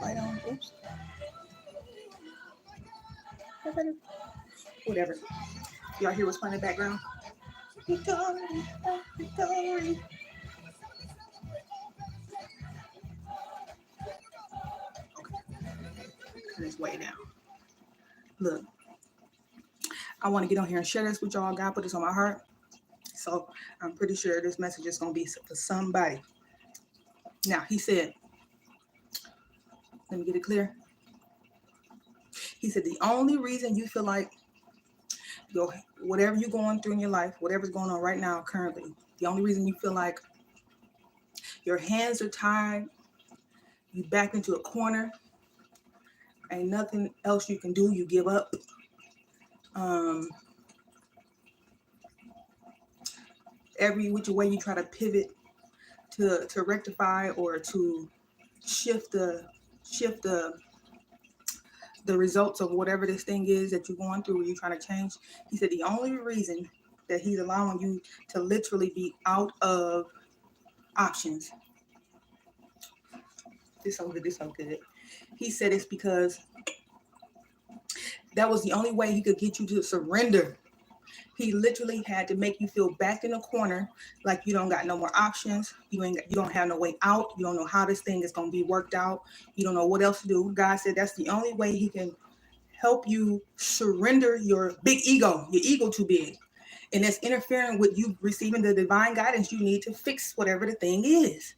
light on. Oops. Whatever. Y'all hear what's playing in the background? Victory. This way down. Look, I want to get on here and share this with y'all. God put this on my heart. So I'm pretty sure this message is going to be for somebody. Now, he said, let me get it clear. He said, the only reason you feel like whatever you're going through in your life, whatever's going on right now currently, the only reason you feel like your hands are tied, you back into a corner, ain't nothing else you can do, you give up. Every which way you try to pivot to rectify or to shift the results of whatever this thing is that you're going through or you're trying to change. He said the only reason that he's allowing you to literally be out of options. This so good. He said it's because that was the only way he could get you to surrender. He literally had to make you feel backed in a corner, like you don't got no more options. You don't have no way out. You don't know how this thing is going to be worked out. You don't know what else to do. God said that's the only way he can help you surrender your big ego, your ego too big. And that's interfering with you receiving the divine guidance you need to fix whatever the thing is.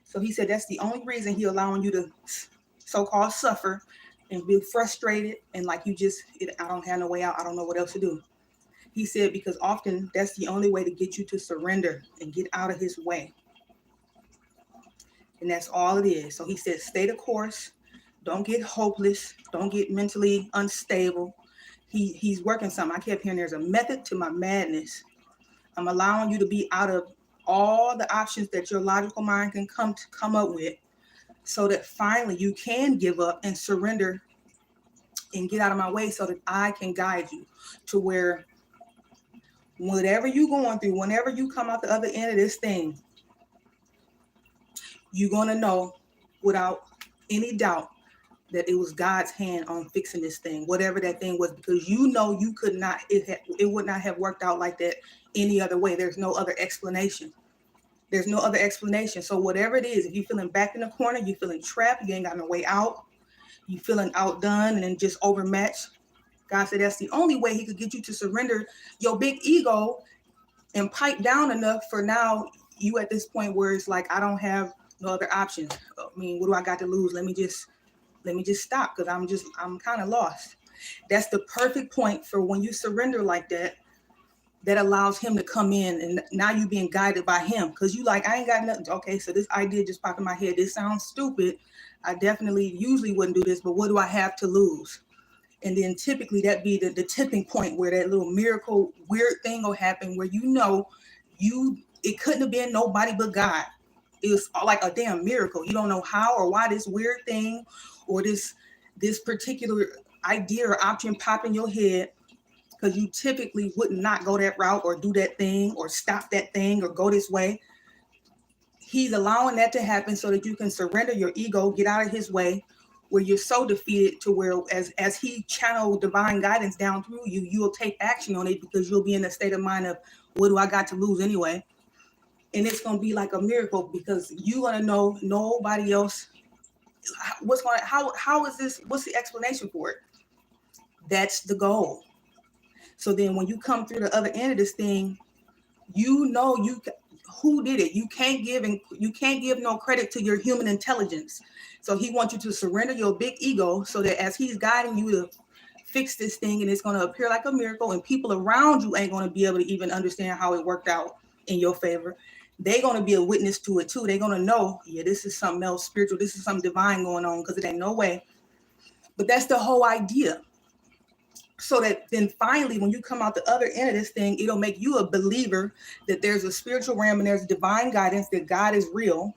So he said that's the only reason he's allowing you to so-called suffer and be frustrated and like I don't have no way out. I don't know what else to do. He said because often that's the only way to get you to surrender and get out of his way. And that's all it is. So he said stay the course. Don't get hopeless. Don't get mentally unstable. He's working something. I kept hearing there's a method to my madness. I'm allowing you to be out of all the options that your logical mind can come up with so that finally you can give up and surrender and get out of my way so that I can guide you to where whatever you're going through, whenever you come out the other end of this thing, you're going to know without any doubt that it was God's hand on fixing this thing, whatever that thing was, because you could not, it would not have worked out like that any other way. There's no other explanation. There's no other explanation. So whatever it is, if you're feeling back in the corner, you're feeling trapped, you ain't got no way out, you feeling outdone and just overmatched, God said that's the only way he could get you to surrender your big ego and pipe down enough for now you at this point where it's like, I don't have no other options. I mean, what do I got to lose? Let me just stop because I'm kind of lost. That's the perfect point for when you surrender like that. That allows him to come in and now you being guided by him because you like, I ain't got nothing. Okay, so this idea just popped in my head. This sounds stupid. I definitely usually wouldn't do this, but what do I have to lose? And then typically that'd be the tipping point where that little miracle, weird thing will happen where it couldn't have been nobody but God. It was like a damn miracle. You don't know how or why this weird thing or this particular idea or option pop in your head, because you typically would not go that route or do that thing or stop that thing or go this way. He's allowing that to happen so that you can surrender your ego, get out of his way, where you're so defeated to where as he channeled divine guidance down through you, you'll take action on it because you'll be in a state of mind of, what do I got to lose anyway? And it's going to be like a miracle because you're going to know nobody else. How is this? What's the explanation for it? That's the goal. So then when you come through the other end of this thing, who did it. You can't give no credit to your human intelligence. So he wants you to surrender your big ego so that as he's guiding you to fix this thing and it's going to appear like a miracle and people around you ain't going to be able to even understand how it worked out in your favor. They're going to be a witness to it too. They're going to know, yeah, this is something else spiritual. This is something divine going on because it ain't no way. But that's the whole idea. So that then finally, when you come out the other end of this thing, it'll make you a believer that there's a spiritual realm and there's divine guidance, that God is real.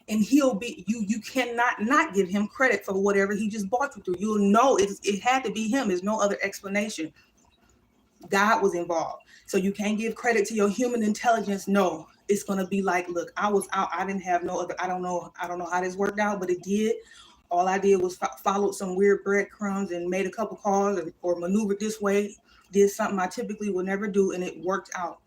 And you cannot not give him credit for whatever he just brought you through. You'll know it had to be him. There's no other explanation. God was involved. So you can't give credit to your human intelligence. No, it's going to be like, look, I was out. I didn't have no other. I don't know how this worked out, but it did. All I did was followed some weird breadcrumbs and made a couple calls or maneuvered this way, did something I typically would never do, and it worked out.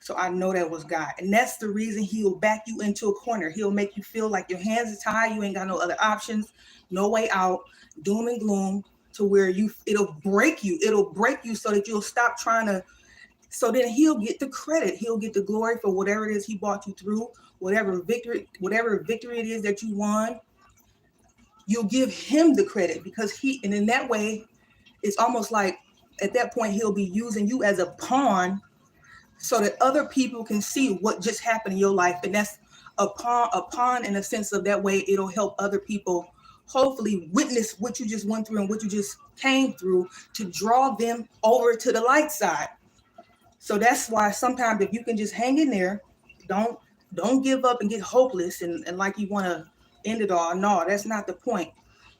So I know that was God. And that's the reason he'll back you into a corner. He'll make you feel like your hands are tied. You ain't got no other options, no way out, doom and gloom, to where it'll break you. It'll break you so that you'll stop trying to. So then he'll get the credit. He'll get the glory for whatever it is he brought you through, whatever victory it is that you won. You'll give him the credit because and in that way, it's almost like at that point, he'll be using you as a pawn so that other people can see what just happened in your life. And that's a pawn in a sense of that way, it'll help other people hopefully witness what you just went through and what you just came through to draw them over to the light side. So that's why sometimes if you can just hang in there, don't give up and get hopeless and like you want to end it all. No, that's not the point.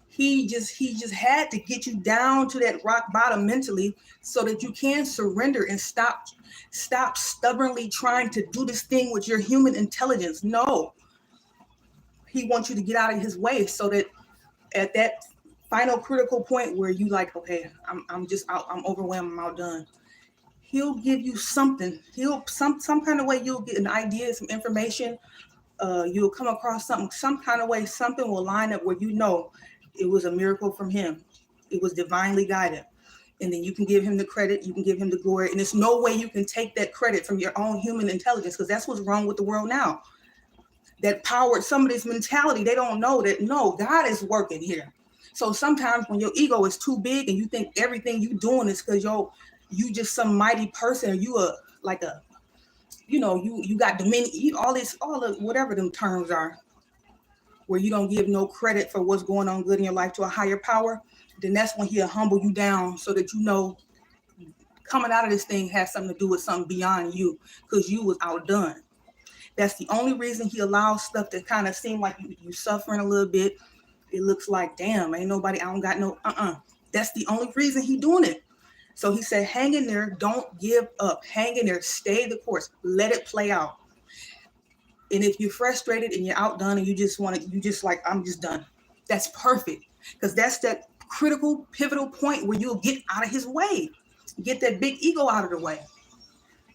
He just had to get you down to that rock bottom mentally so that you can surrender and stop stubbornly trying to do this thing with your human intelligence. No, he wants you to get out of his way so that at that final critical point where you like, okay, I'm just out, I'm overwhelmed, I'm outdone. He'll give you something. Some kind of way you'll get an idea, some information. You'll come across something, some kind of way, something will line up where you know it was a miracle from him. It was divinely guided. And then you can give him the credit, you can give him the glory. And there's no way you can take that credit from your own human intelligence, because that's what's wrong with the world now. That powered somebody's mentality. They don't know that, no, God is working here. So sometimes when your ego is too big and you think everything you doing is because you just some mighty person, or you you got dominion, all the whatever them terms are, where you don't give no credit for what's going on good in your life to a higher power, then that's when he'll humble you down so that you know coming out of this thing has something to do with something beyond you, because you was outdone. That's the only reason he allows stuff to kind of seem like you suffering a little bit. It looks like, damn, ain't nobody, I don't got no, That's the only reason he doing it. So he said, hang in there, don't give up, hang in there, stay the course, let it play out. And if you're frustrated and you're outdone and you just like, I'm just done, that's perfect. Because that's that critical, pivotal point where you'll get out of his way, get that big ego out of the way.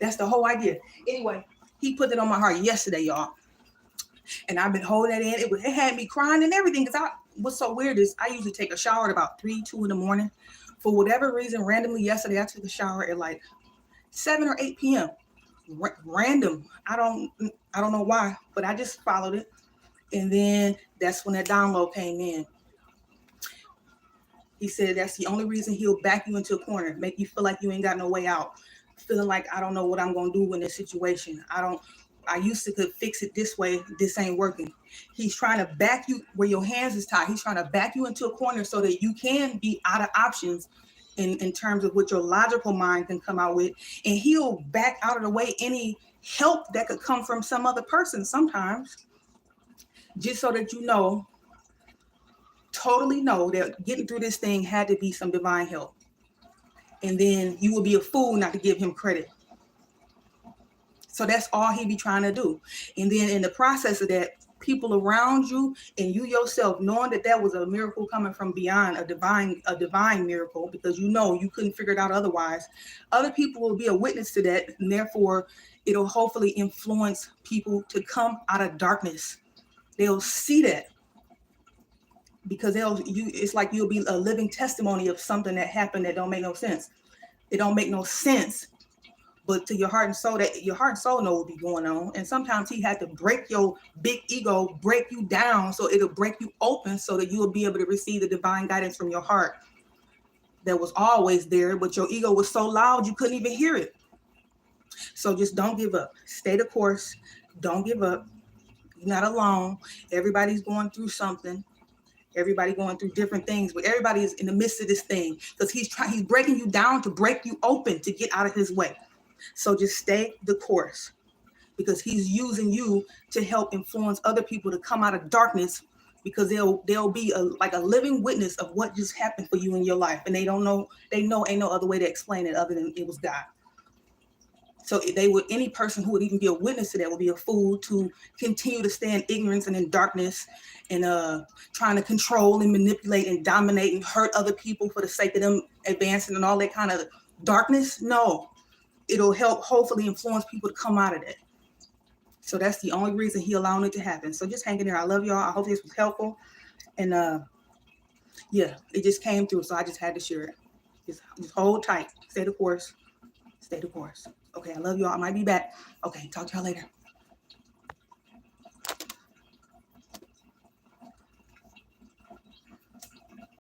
That's the whole idea. Anyway, he put that on my heart yesterday, y'all. And I've been holding that in. It had me crying and everything. Because what's so weird is I usually take a shower at about 2 in the morning. For whatever reason, randomly yesterday, I took a shower at like 7 or 8 p.m. Random. I don't know why, but I just followed it. And then that's when that download came in. He said that's the only reason he'll back you into a corner, make you feel like you ain't got no way out, feeling like I don't know what I'm going to do in this situation. I used to could fix it this way. This ain't working. He's trying to back you where your hands is tied. He's trying to back you into a corner so that you can be out of options in terms of what your logical mind can come out with. And he'll back out of the way any help that could come from some other person sometimes, just so that totally know that getting through this thing had to be some divine help. And then you will be a fool not to give him credit. So that's all he be trying to do. And then in the process of that, people around you and you yourself, knowing that was a miracle coming from beyond, a divine miracle, because you couldn't figure it out otherwise. Other people will be a witness to that, and therefore it'll hopefully influence people to come out of darkness. They'll see that, because it's like you'll be a living testimony of something that happened that don't make no sense. It don't make no sense. But to your heart and soul, that your heart and soul know what be going on. And sometimes he had to break your big ego, break you down, so it'll break you open so that you will be able to receive the divine guidance from your heart that was always there, but your ego was so loud you couldn't even hear it. So just don't give up. Stay the course. Don't give up. You're not alone. Everybody's going through something. Everybody going through different things, but everybody is in the midst of this thing because he's breaking you down to break you open to get out of his way. So just stay the course, because he's using you to help influence other people to come out of darkness, because they'll be like a living witness of what just happened for you in your life. And they know ain't no other way to explain it other than it was God. So they would, any person who would even be a witness to that would be a fool to continue to stay in ignorance and in darkness and trying to control and manipulate and dominate and hurt other people for the sake of them advancing and all that kind of darkness. No, it'll help hopefully influence people to come out of that. So that's the only reason he allowed it to happen. So just hang in there. I love y'all. I hope this was helpful. And yeah, it just came through. So I just had to share it. Just hold tight. Stay the course. Stay the course. Okay, I love y'all. I might be back. Okay, talk to y'all later.